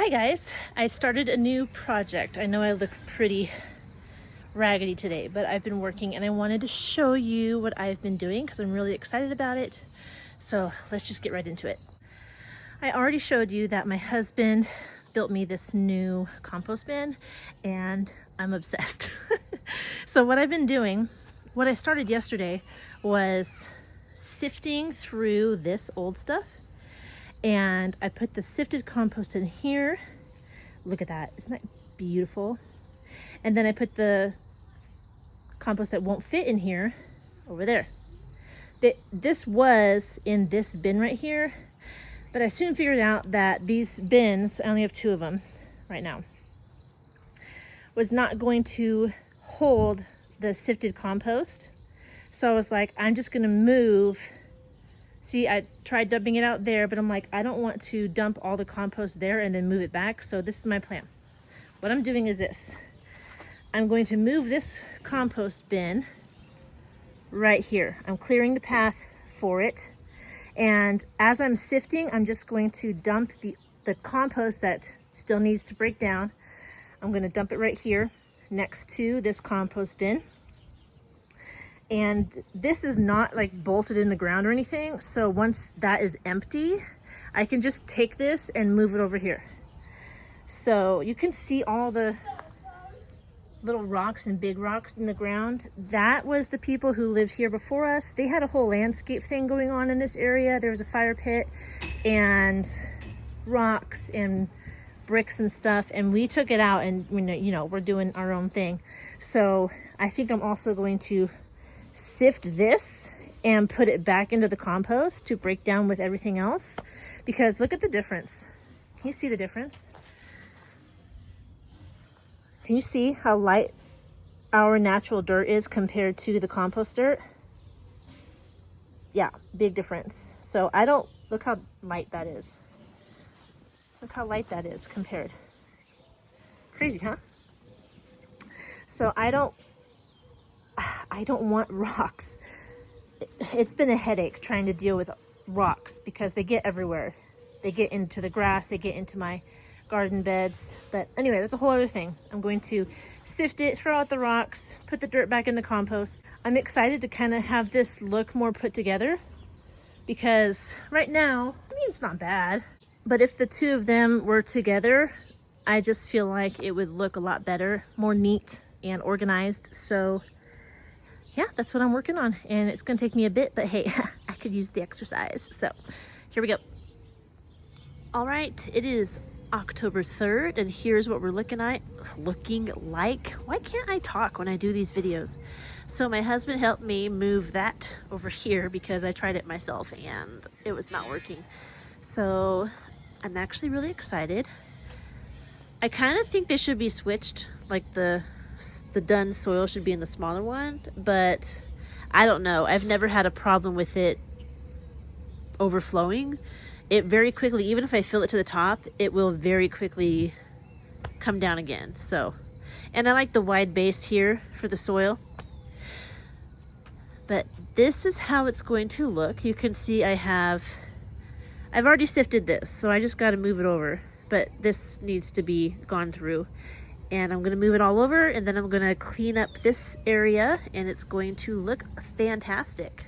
Hi guys, I started a new project. I know I look pretty raggedy today, but I've been working and I wanted to show you what I've been doing because I'm really excited about it. So let's just get right into it. I already showed you that my husband built me this new compost bin and I'm obsessed. So what I've been doing, what I started yesterday was sifting through this old stuff. And I put the sifted compost in here. Look at that, isn't that beautiful? And then I put the compost that won't fit in here over there. This was in this bin right here, but I soon figured out that these bins, I only have 2 of them right now, was not going to hold the sifted compost. So I was like, I'm just gonna move. See, I tried dumping it out there, but I'm like, I don't want to dump all the compost there and then move it back. So this is my plan. What I'm doing is this. I'm going to move this compost bin right here. I'm clearing the path for it. And as I'm sifting, I'm just going to dump the compost that still needs to break down. I'm going to dump it right here next to this compost bin. And this is not like bolted in the ground or anything. So once that is empty, I can just take this and move it over here. So you can see all the little rocks and big rocks in the ground. That was the people who lived here before us. They had a whole landscape thing going on in this area. There was a fire pit and rocks and bricks and stuff. And we took it out and, you know, we're doing our own thing. So I think I'm also going to sift this and put it back into the compost to break down with everything else, because look at the difference. Can you see the difference? Can you see how light our natural dirt is compared to the compost dirt? Yeah, big difference. So look how light that is. Look how light that is compared. Crazy, huh? So I don't want rocks. It's been a headache trying to deal with rocks because they get everywhere. They get into the grass, they get into my garden beds. But anyway, that's a whole other thing. I'm going to sift it, throw out the rocks, put the dirt back in the compost. I'm excited to kind of have this look more put together because right now, I mean, it's not bad. But if the 2 of them were together, I just feel like it would look a lot better, more neat and organized. So yeah, that's what I'm working on, and it's gonna take me a bit, but hey, I could use the exercise. So here we go. All right, it is October 3rd, and here's what we're looking like. Why can't I talk when I do these videos? So my husband helped me move that over here because I tried it myself and it was not working. So I'm actually really excited. I kind of think they should be switched, like the done soil should be in the smaller one, but I don't know. I've never had a problem with it overflowing. It very quickly, even if I fill it to the top, it will very quickly come down again. So, and I like the wide base here for the soil. But this is how it's going to look. You can see I've already sifted this, so I just got to move it over. But this needs to be gone through. And I'm gonna move it all over, and then I'm gonna clean up this area, and it's going to look fantastic.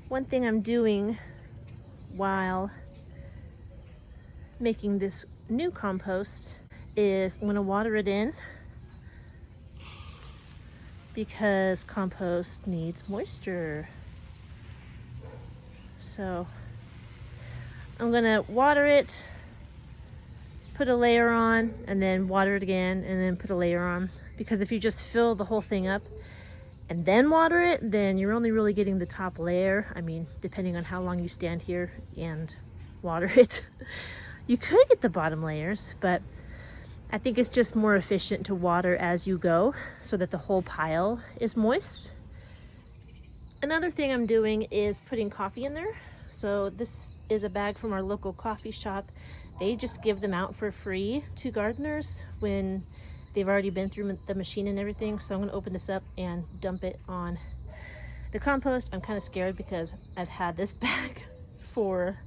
One thing I'm doing while making this new compost is I'm gonna water it in because compost needs moisture. So I'm gonna water it, put a layer on, and then water it again, and then put a layer on. Because if you just fill the whole thing up and then water it, then you're only really getting the top layer. I mean, depending on how long you stand here and water it. You could get the bottom layers, but I think it's just more efficient to water as you go so that the whole pile is moist. Another thing I'm doing is putting coffee in there. So this is a bag from our local coffee shop. They just give them out for free to gardeners when they've already been through the machine and everything. So I'm gonna open this up and dump it on the compost. I'm kind of scared because I've had this bag for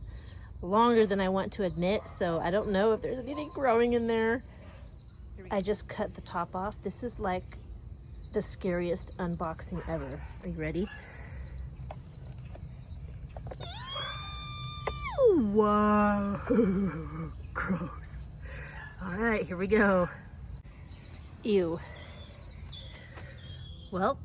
longer than I want to admit, so I don't know if there's anything growing in there. I just cut the top off. This is like the scariest unboxing ever. Are you ready? Wow, gross. All right, here we go. Ew. Well,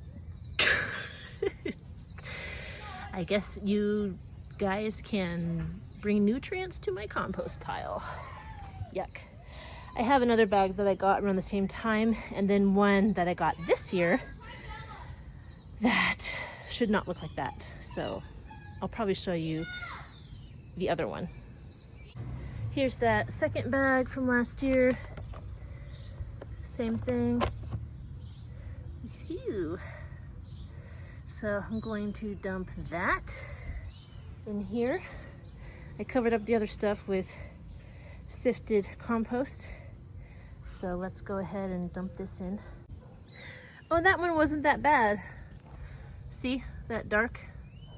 I guess you guys can bring nutrients to my compost pile. Yuck. I have another bag that I got around the same time, and then one that I got this year that should not look like that. So I'll probably show you the other one. Here's that second bag from last year. Same thing. Phew. So I'm going to dump that in here. I covered up the other stuff with sifted compost. So let's go ahead and dump this in. Oh, that one wasn't that bad. See that dark?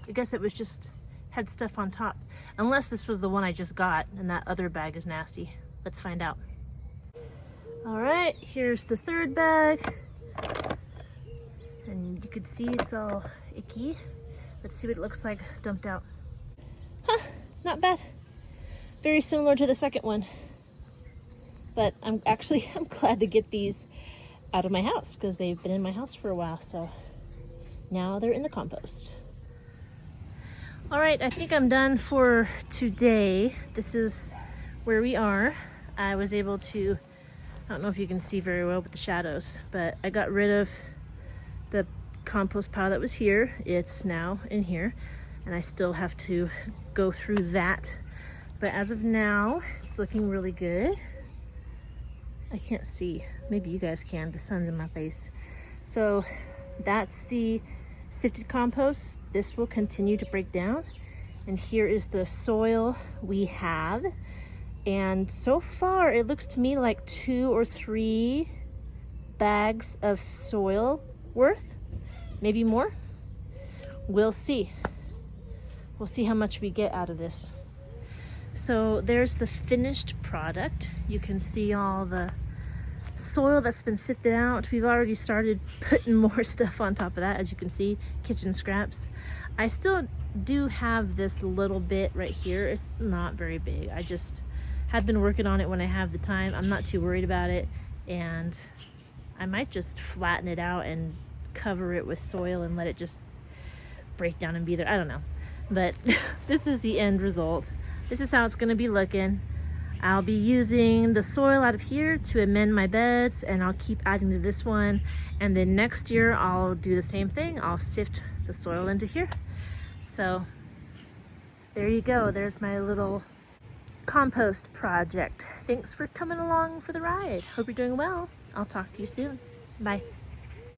I guess it was just had stuff on top. Unless this was the one I just got and that other bag is nasty. Let's find out. All right, here's the third bag. And you can see it's all icky. Let's see what it looks like dumped out. Huh, not bad. Very similar to the second one. But I'm glad to get these out of my house because they've been in my house for a while. So now they're in the compost. All right, I think I'm done for today. This is where we are. I was able to, I don't know if you can see very well with the shadows, but I got rid of the compost pile that was here. It's now in here, and I still have to go through that. But as of now, it's looking really good. I can't see. Maybe you guys can. The sun's in my face. So that's the sifted compost. This will continue to break down. And here is the soil we have. And so far, it looks to me like 2 or 3 bags of soil worth, maybe more. We'll see. We'll see how much we get out of this. So there's the finished product. You can see all the soil that's been sifted out. We've already started putting more stuff on top of that, as you can see, kitchen scraps. I still do have this little bit right here. It's not very big. I just have been working on it when I have the time. I'm not too worried about it, and I might just flatten it out and cover it with soil and let it just break down and be there. I don't know, but this is the end result. This is how it's going to be looking. I'll be using the soil out of here to amend my beds, and I'll keep adding to this one. And then next year I'll do the same thing. I'll sift the soil into here. So there you go. There's my little compost project. Thanks for coming along for the ride. Hope you're doing well. I'll talk to you soon. Bye.